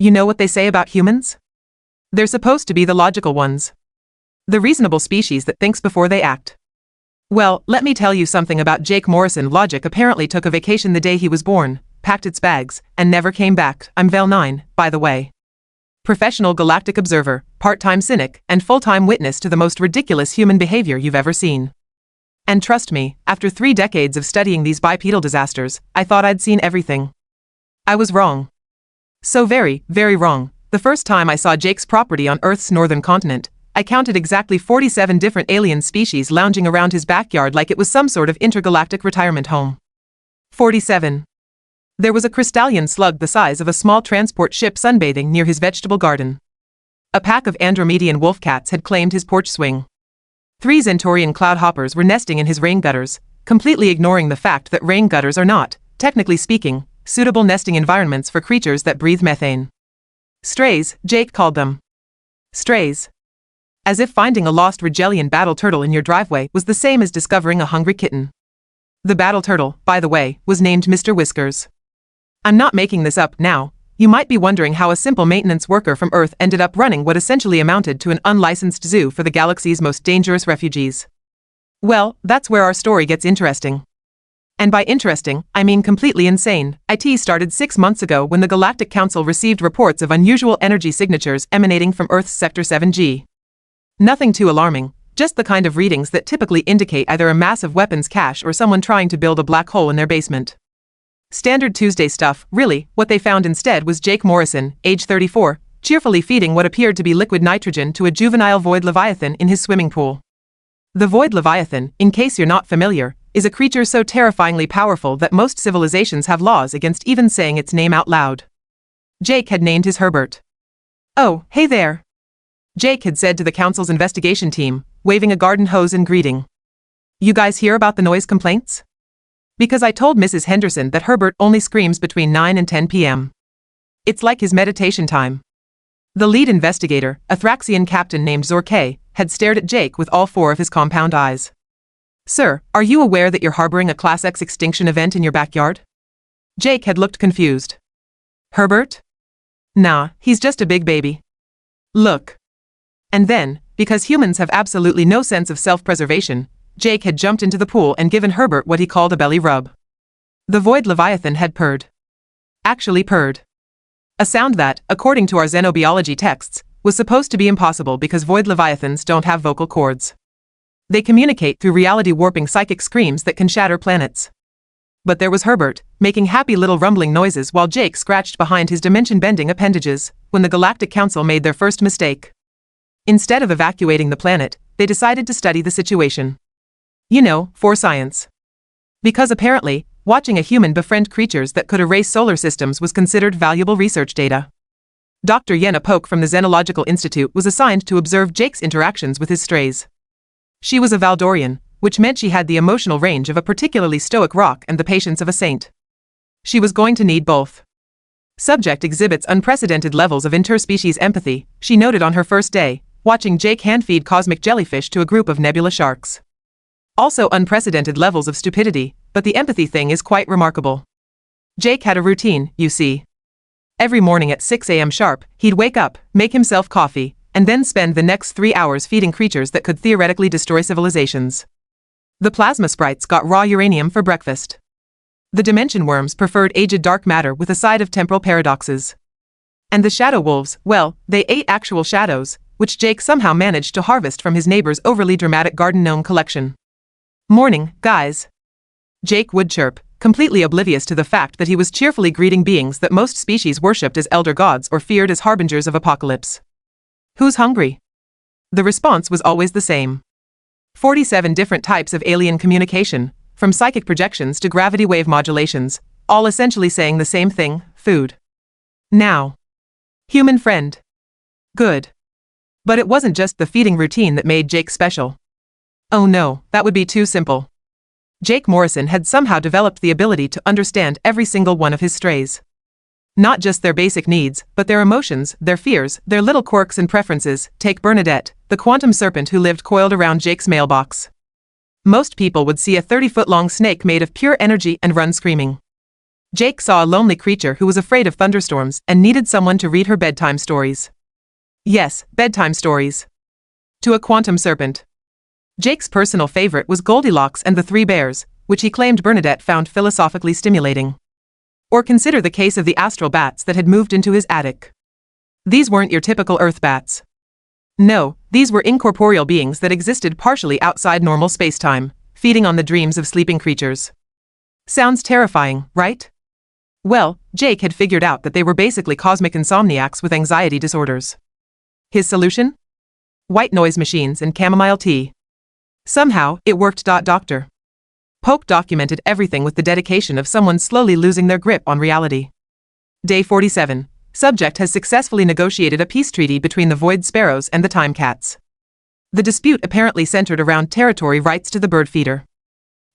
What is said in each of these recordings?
You know what they say about humans? They're supposed to be the logical ones. The reasonable species that thinks before they act. Well, let me tell you something about Jake Morrison. Logic apparently took a vacation the day he was born, packed its bags, and never came back. I'm Vel 9, by the way. Professional galactic observer, part-time cynic, and full-time witness to the most ridiculous human behavior you've ever seen. And trust me, after 3 decades of studying these bipedal disasters, I thought I'd seen everything. I was wrong. So very, very wrong. The first time I saw Jake's property on Earth's northern continent, I counted exactly 47 different alien species lounging around his backyard like it was some sort of intergalactic retirement home. 47. There was a crystalline slug the size of a small transport ship sunbathing near his vegetable garden. A pack of Andromedian wolf cats had claimed his porch swing. 3 Centaurian cloudhoppers were nesting in his rain gutters, completely ignoring the fact that rain gutters are not, technically speaking, suitable nesting environments for creatures that breathe methane. Strays, Jake called them. Strays. As if finding a lost Rigelian battle turtle in your driveway was the same as discovering a hungry kitten. The battle turtle, by the way, was named Mr. Whiskers. I'm not making this up now. You might be wondering how a simple maintenance worker from Earth ended up running what essentially amounted to an unlicensed zoo for the galaxy's most dangerous refugees. Well, that's where our story gets interesting. And by interesting, I mean completely insane. IT started 6 months ago when the Galactic Council received reports of unusual energy signatures emanating from Earth's Sector 7G. Nothing too alarming, just the kind of readings that typically indicate either a massive weapons cache or someone trying to build a black hole in their basement. Standard Tuesday stuff. Really, what they found instead was Jake Morrison, age 34, cheerfully feeding what appeared to be liquid nitrogen to a juvenile Void Leviathan in his swimming pool. The Void Leviathan, in case you're not familiar, is a creature so terrifyingly powerful that most civilizations have laws against even saying its name out loud. Jake had named his Herbert. "Oh, hey there," Jake had said to the council's investigation team, waving a garden hose in greeting. "You guys hear about the noise complaints? Because I told Mrs. Henderson that Herbert only screams between 9 and 10 p.m. It's like his meditation time." The lead investigator, a Thraxian captain named Zorke, had stared at Jake with all 4 of his compound eyes. "Sir, are you aware that you're harboring a Class X extinction event in your backyard?" Jake had looked confused. "Herbert? Nah, he's just a big baby. Look." And then, because humans have absolutely no sense of self-preservation, Jake had jumped into the pool and given Herbert what he called a belly rub. The Void Leviathan had purred. Actually purred. A sound that, according to our xenobiology texts, was supposed to be impossible because Void Leviathans don't have vocal cords. They communicate through reality-warping psychic screams that can shatter planets. But there was Herbert, making happy little rumbling noises while Jake scratched behind his dimension-bending appendages, when the Galactic Council made their first mistake. Instead of evacuating the planet, they decided to study the situation. You know, for science. Because apparently, watching a human befriend creatures that could erase solar systems was considered valuable research data. Dr. Yenna Polk from the Xenological Institute was assigned to observe Jake's interactions with his strays. She was a Valdorian, which meant she had the emotional range of a particularly stoic rock and the patience of a saint. She was going to need both. Subject exhibits unprecedented levels of interspecies empathy, she noted on her first day, watching Jake hand-feed cosmic jellyfish to a group of nebula sharks. Also unprecedented levels of stupidity, but the empathy thing is quite remarkable. Jake had a routine, you see. Every morning at 6 a.m. sharp, he'd wake up, make himself coffee, and then spend the next 3 hours feeding creatures that could theoretically destroy civilizations. The plasma sprites got raw uranium for breakfast. The dimension worms preferred aged dark matter with a side of temporal paradoxes. And the shadow wolves, well, they ate actual shadows, which Jake somehow managed to harvest from his neighbor's overly dramatic garden gnome collection. "Morning, guys," Jake would chirp, completely oblivious to the fact that he was cheerfully greeting beings that most species worshipped as elder gods or feared as harbingers of apocalypse. "Who's hungry?" The response was always the same. 47 different types of alien communication, from psychic projections to gravity wave modulations, all essentially saying the same thing: food. Now. Human friend. Good. But it wasn't just the feeding routine that made Jake special. Oh no, that would be too simple. Jake Morrison had somehow developed the ability to understand every single one of his strays. Not just their basic needs, but their emotions, their fears, their little quirks and preferences. Take Bernadette, the Quantum Serpent who lived coiled around Jake's mailbox. Most people would see a 30-foot-long snake made of pure energy and run screaming. Jake saw a lonely creature who was afraid of thunderstorms and needed someone to read her bedtime stories. Yes, bedtime stories. To a Quantum Serpent. Jake's personal favorite was Goldilocks and the Three Bears, which he claimed Bernadette found philosophically stimulating. Or consider the case of the astral bats that had moved into his attic. These weren't your typical Earth bats. No, these were incorporeal beings that existed partially outside normal spacetime, feeding on the dreams of sleeping creatures. Sounds terrifying, right? Well, Jake had figured out that they were basically cosmic insomniacs with anxiety disorders. His solution? White noise machines and chamomile tea. Somehow, it worked. Dr. Poke documented everything with the dedication of someone slowly losing their grip on reality. Day 47. Subject has successfully negotiated a peace treaty between the Void Sparrows and the Time Cats. The dispute apparently centered around territory rights to the bird feeder.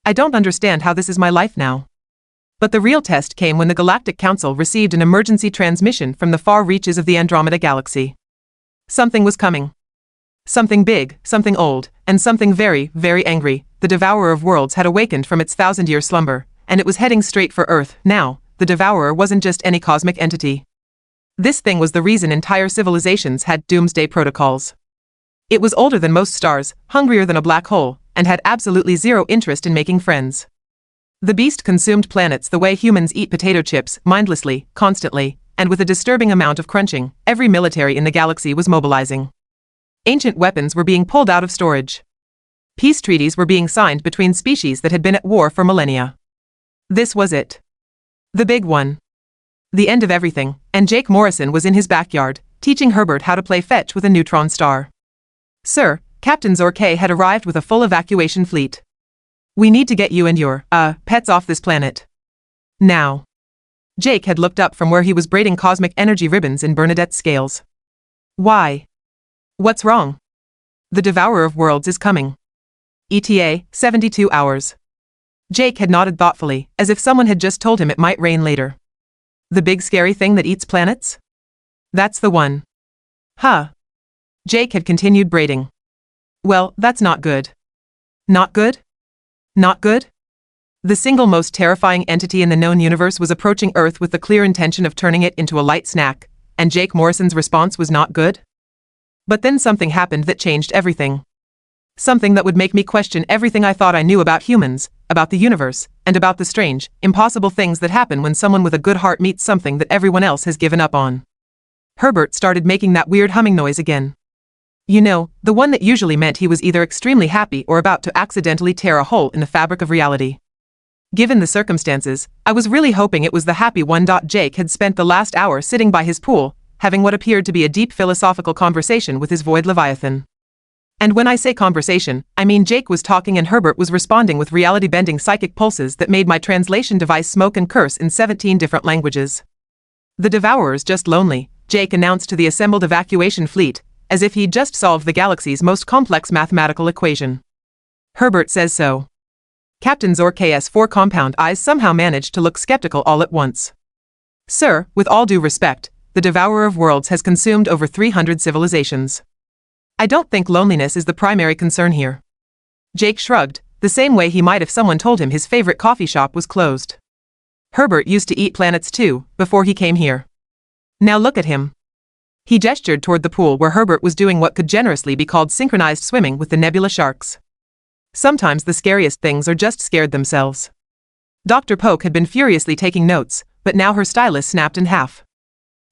I don't understand how this is my life now. But the real test came when the Galactic Council received an emergency transmission from the far reaches of the Andromeda Galaxy. Something was coming. Something big, something old, and something very, very angry. The Devourer of Worlds had awakened from its 1,000-year slumber, and it was heading straight for Earth. Now, the Devourer wasn't just any cosmic entity. This thing was the reason entire civilizations had doomsday protocols. It was older than most stars, hungrier than a black hole, and had absolutely zero interest in making friends. The beast consumed planets the way humans eat potato chips, mindlessly, constantly, and with a disturbing amount of crunching. Every military in the galaxy was mobilizing. Ancient weapons were being pulled out of storage. Peace treaties were being signed between species that had been at war for millennia. This was it. The big one. The end of everything, and Jake Morrison was in his backyard, teaching Herbert how to play fetch with a neutron star. Sir, Captain Zorke had arrived with a full evacuation fleet. We need to get you and your, pets off this planet. Now. Jake had looked up from where he was braiding cosmic energy ribbons in Bernadette's scales. Why? What's wrong? The Devourer of Worlds is coming. ETA, 72 hours. Jake had nodded thoughtfully, as if someone had just told him it might rain later. The big scary thing that eats planets? That's the one. Huh. Jake had continued braiding. Well, that's not good. Not good? Not good? The single most terrifying entity in the known universe was approaching Earth with the clear intention of turning it into a light snack, and Jake Morrison's response was not good? But then something happened that changed everything. Something that would make me question everything I thought I knew about humans, about the universe, and about the strange, impossible things that happen when someone with a good heart meets something that everyone else has given up on. Herbert started making that weird humming noise again. You know, the one that usually meant he was either extremely happy or about to accidentally tear a hole in the fabric of reality. Given the circumstances, I was really hoping it was the happy one. Jake had spent the last hour sitting by his pool, having what appeared to be a deep philosophical conversation with his Void Leviathan. And when I say conversation, I mean Jake was talking and Herbert was responding with reality-bending psychic pulses that made my translation device smoke and curse in 17 different languages. The Devourer's just lonely, Jake announced to the assembled evacuation fleet, as if he'd just solved the galaxy's most complex mathematical equation. Herbert says so. Captain Zorke's four compound eyes somehow managed to look skeptical all at once. Sir, with all due respect, the Devourer of Worlds has consumed over 300 civilizations. I don't think loneliness is the primary concern here. Jake shrugged, the same way he might if someone told him his favorite coffee shop was closed. Herbert used to eat planets too, before he came here. Now look at him. He gestured toward the pool where Herbert was doing what could generously be called synchronized swimming with the nebula sharks. Sometimes the scariest things are just scared themselves. Dr. Poke had been furiously taking notes, but now her stylus snapped in half.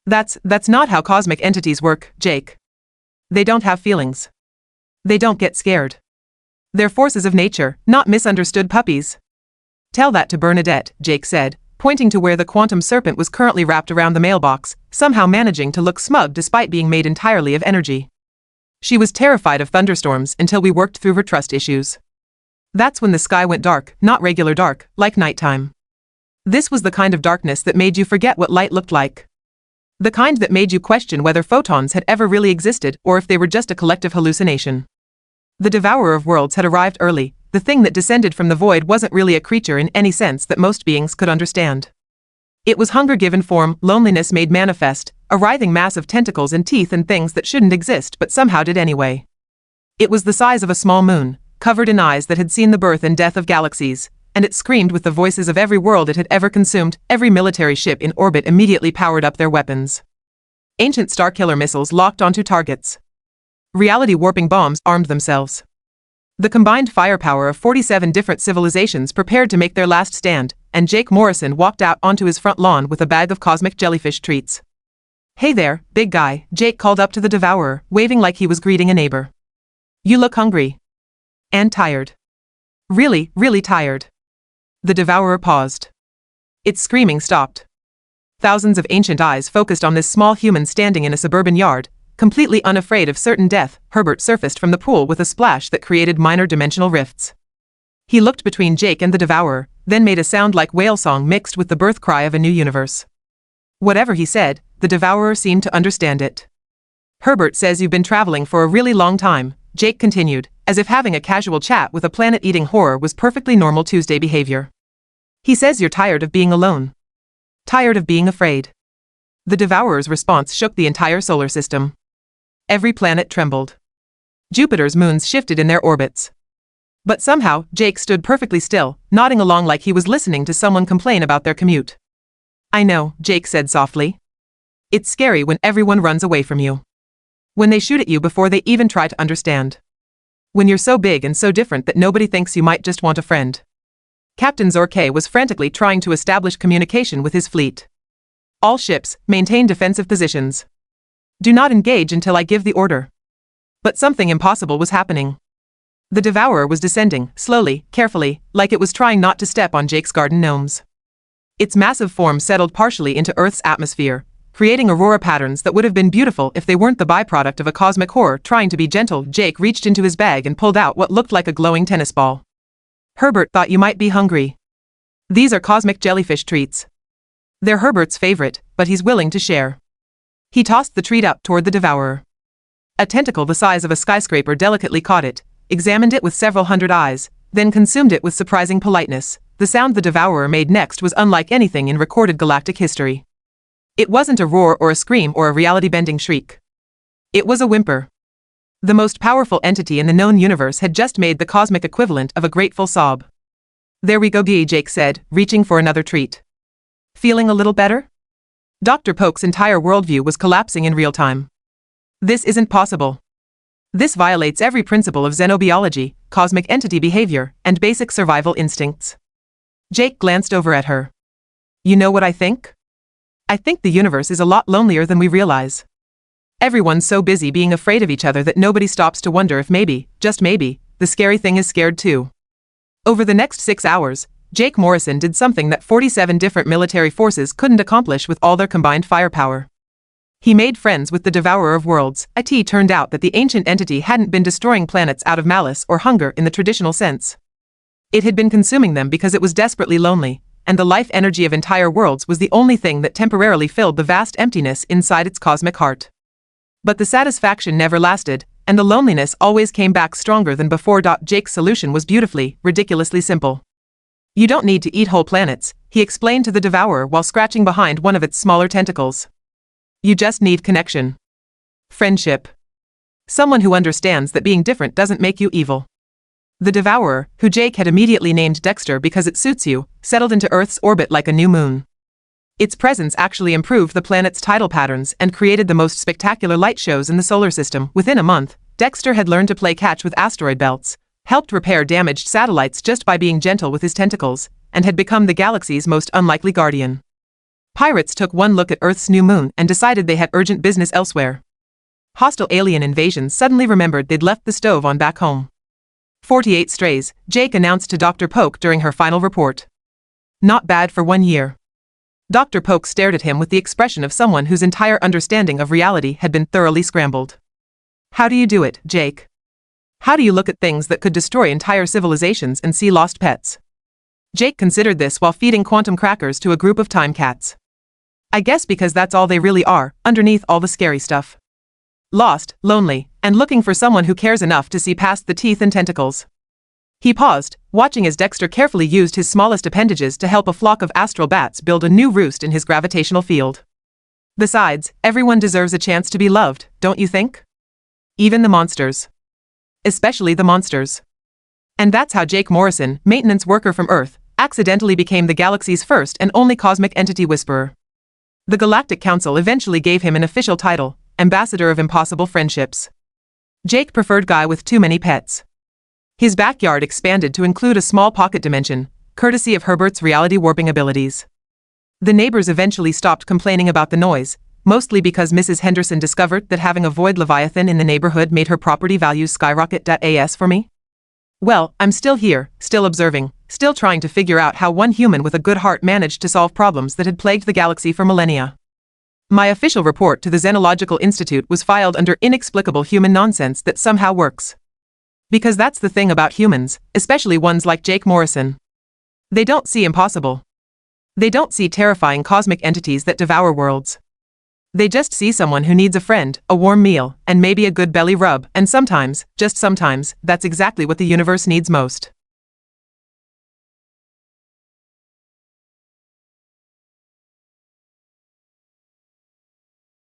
That's not how cosmic entities work, Jake. They don't have feelings. They don't get scared. They're forces of nature, not misunderstood puppies. Tell that to Bernadette, Jake said, pointing to where the Quantum Serpent was currently wrapped around the mailbox, somehow managing to look smug despite being made entirely of energy. She was terrified of thunderstorms until we worked through her trust issues. That's when the sky went dark, not regular dark, like nighttime. This was the kind of darkness that made you forget what light looked like. The kind that made you question whether photons had ever really existed or if they were just a collective hallucination. The Devourer of Worlds had arrived early. The thing that descended from the void wasn't really a creature in any sense that most beings could understand. It was hunger given form, loneliness made manifest, a writhing mass of tentacles and teeth and things that shouldn't exist but somehow did anyway. It was the size of a small moon, covered in eyes that had seen the birth and death of galaxies, and it screamed with the voices of every world it had ever consumed. Every military ship in orbit immediately powered up their weapons. Ancient Starkiller missiles locked onto targets. Reality-warping bombs armed themselves. The combined firepower of 47 different civilizations prepared to make their last stand, and Jake Morrison walked out onto his front lawn with a bag of cosmic jellyfish treats. "Hey there, big guy," Jake called up to the Devourer, waving like he was greeting a neighbor. "You look hungry. And tired. Really, really tired." The Devourer paused. Its screaming stopped. Thousands of ancient eyes focused on this small human standing in a suburban yard, completely unafraid of certain death. Herbert surfaced from the pool with a splash that created minor dimensional rifts. He looked between Jake and the Devourer, then made a sound like whale song mixed with the birth cry of a new universe. Whatever he said, the Devourer seemed to understand it. "Herbert says you've been traveling for a really long time," Jake continued, as if having a casual chat with a planet-eating horror was perfectly normal Tuesday behavior. "He says you're tired of being alone. Tired of being afraid." The Devourer's response shook the entire solar system. Every planet trembled. Jupiter's moons shifted in their orbits. But somehow, Jake stood perfectly still, nodding along like he was listening to someone complain about their commute. "I know," Jake said softly. "It's scary when everyone runs away from you. When they shoot at you before they even try to understand. When you're so big and so different that nobody thinks you might just want a friend." Captain Zorke was frantically trying to establish communication with his fleet. "All ships, maintain defensive positions. Do not engage until I give the order." But something impossible was happening. The Devourer was descending, slowly, carefully, like it was trying not to step on Jake's garden gnomes. Its massive form settled partially into Earth's atmosphere, creating aurora patterns that would have been beautiful if they weren't the byproduct of a cosmic horror trying to be gentle. Jake reached into his bag and pulled out what looked like a glowing tennis ball. "Herbert thought you might be hungry. These are cosmic jellyfish treats. They're Herbert's favorite, but he's willing to share." He tossed the treat up toward the Devourer. A tentacle the size of a skyscraper delicately caught it, examined it with several hundred eyes, then consumed it with surprising politeness. The sound the Devourer made next was unlike anything in recorded galactic history. It wasn't a roar or a scream or a reality-bending shriek. It was a whimper. The most powerful entity in the known universe had just made the cosmic equivalent of a grateful sob. "There we go, Jake said, reaching for another treat. "Feeling a little better?" Dr. Poke's entire worldview was collapsing in real time. "This isn't possible. This violates every principle of xenobiology, cosmic entity behavior, and basic survival instincts." Jake glanced over at her. "You know what I think? I think the universe is a lot lonelier than we realize. Everyone's so busy being afraid of each other that nobody stops to wonder if maybe, just maybe, the scary thing is scared too." Over the next 6 hours, Jake Morrison did something that 47 different military forces couldn't accomplish with all their combined firepower. He made friends with the Devourer of Worlds. It turned out that the ancient entity hadn't been destroying planets out of malice or hunger in the traditional sense. It had been consuming them because it was desperately lonely, and the life energy of entire worlds was the only thing that temporarily filled the vast emptiness inside its cosmic heart. But the satisfaction never lasted, and the loneliness always came back stronger than before. Jake's solution was beautifully, ridiculously simple. "You don't need to eat whole planets," he explained to the Devourer while scratching behind one of its smaller tentacles. "You just need connection. Friendship. Someone who understands that being different doesn't make you evil." The Devourer, who Jake had immediately named Dexter because it suits you, settled into Earth's orbit like a new moon. Its presence actually improved the planet's tidal patterns and created the most spectacular light shows in the solar system. Within a month, Dexter had learned to play catch with asteroid belts, helped repair damaged satellites just by being gentle with his tentacles, and had become the galaxy's most unlikely guardian. Pirates took one look at Earth's new moon and decided they had urgent business elsewhere. Hostile alien invasions suddenly remembered they'd left the stove on back home. 48 strays, Jake announced to Dr. Poke during her final report. "Not bad for 1 year." Dr. Poke stared at him with the expression of someone whose entire understanding of reality had been thoroughly scrambled. "How do you do it, Jake? How do you look at things that could destroy entire civilizations and see lost pets?" Jake considered this while feeding quantum crackers to a group of time cats. "I guess because that's all they really are, underneath all the scary stuff. Lost, lonely, and looking for someone who cares enough to see past the teeth and tentacles." He paused, watching as Dexter carefully used his smallest appendages to help a flock of astral bats build a new roost in his gravitational field. "Besides, everyone deserves a chance to be loved, don't you think? Even the monsters. Especially the monsters." And that's how Jake Morrison, maintenance worker from Earth, accidentally became the galaxy's first and only cosmic entity whisperer. The Galactic Council eventually gave him an official title, Ambassador of Impossible Friendships. Jake preferred guy with too many pets. His backyard expanded to include a small pocket dimension, courtesy of Herbert's reality warping abilities. The neighbors eventually stopped complaining about the noise, mostly because Mrs. Henderson discovered that having a Void Leviathan in the neighborhood made her property values skyrocket. As for me? Well, I'm still here, still observing, still trying to figure out how one human with a good heart managed to solve problems that had plagued the galaxy for millennia. My official report to the Xenological Institute was filed under inexplicable human nonsense that somehow works. Because that's the thing about humans, especially ones like Jake Morrison. They don't see impossible. They don't see terrifying cosmic entities that devour worlds. They just see someone who needs a friend, a warm meal, and maybe a good belly rub, and sometimes, just sometimes, that's exactly what the universe needs most.